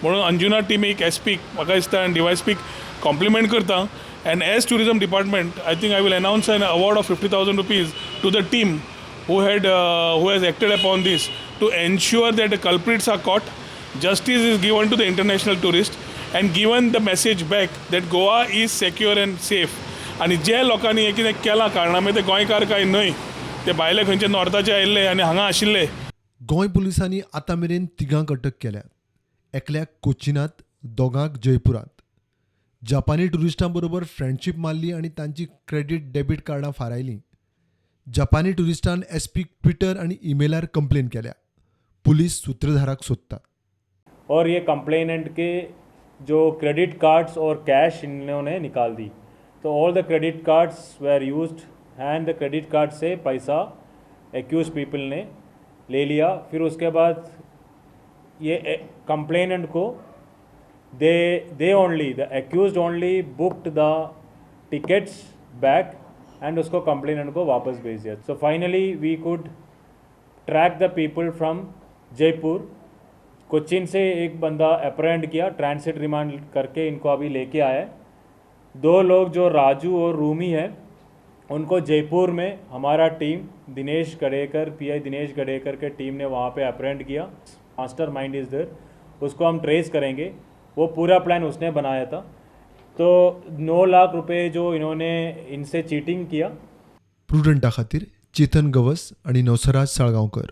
म्हणून अंजुना टीमीक एसपीक म्हाका दिसता आनी डीवायएसपीक कॉम्प्लिमेंट करता. And as tourism department, I think I will announce an award of 50,000 rupees to the team who has acted upon this to ensure that the culprits are caught, justice is given to the international tourists, and given the message back that Goa is secure and safe. आणि जे लोकांनी हे कितें केलां कारणामे ते गोंयकार काय न्हय, ते भायले खंयचे नॉर्थाचे आयिल्ले आनी हांगा आशिल्ले. गोंय पुलिसांनी आतां मेरेन 3 अटक केल्यात. एकल्याक कोचिनात, दोगांक जयपुरात. जपानी टुरिस्टां बरोबर फ्रेंडशीप मारली आनी तांची क्रेडीट डेबीट कार्डां फारायलीं. जपानी टुरिस्टान एसपीक ट्विटर आनी ईमेलार कंप्लेन केल्या. पुलीस सूत्रधाराक सोदता. और ये कंप्लेनेंट के जो क्रेडिट कार्ड्स और कैश इन्होंने निकाल दी, तो all the credit cards where used and the credit card से पैसा एक्यूज पीपल ने ले लिया. फिर उसके बाद ये कंप्लेनेंट को they only, the accused only booked the tickets back and उसको complainant को वापस भेज दिया. So finally we could track the people from Jaipur. Cochin से एक बंदा अप्रेंड किया, ट्रांसिट रिमांड करके इनको अभी लेके आया है. 2 लोग जो राजू और रूमी है उनको जयपुर में हमारा टीम दिनेश गडेकर, पीआई दिनेश गडेकर के टीम ने वहाँ पे अप्रेंड किया. मास्टर माइंड इज़ देयर, उसको हम ट्रेस करेंगे. वो पूरा प्लान उसने बनाया था. तो 9 लाख रुपए जो इन्होंने इनसे चीटिंग किया. प्रुडंटा खातीर चेतन गवस आणि नवसराज साळगांवकर.